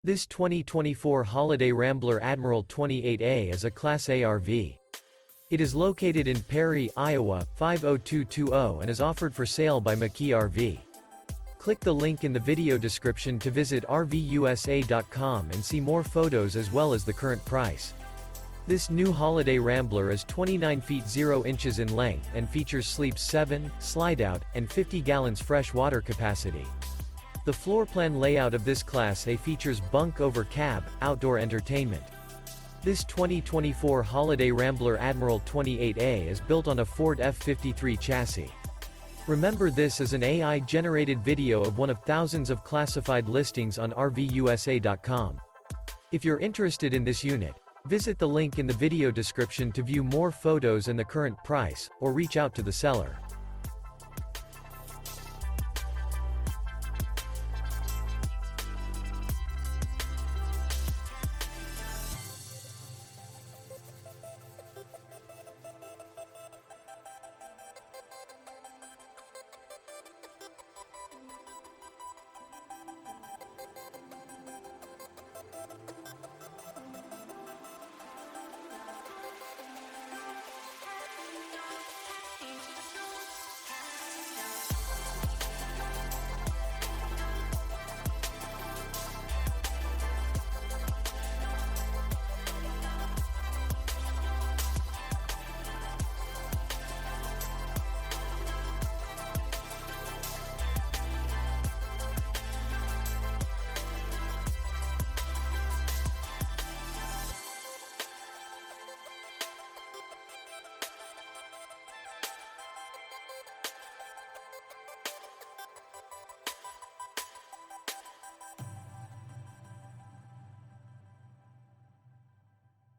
This 2024 Holiday Rambler Admiral 28A is a Class A RV. It is located in Perry, Iowa, 50220 and is offered for sale by McKee RV. Click the link in the video description to visit RVUSA.com and see more photos as well as the current price. This new Holiday Rambler is 29 feet 0 inches in length and features sleeps 7, slide-out, and 50 gallons fresh water capacity. The floor plan layout of this Class A features bunk over cab, outdoor entertainment. This 2024 Holiday Rambler Admiral 28A is built on a Ford F-53 chassis. Remember, this is an AI-generated video of one of thousands of classified listings on RVUSA.com. If you're interested in this unit, visit the link in the video description to view more photos and the current price, or reach out to the seller.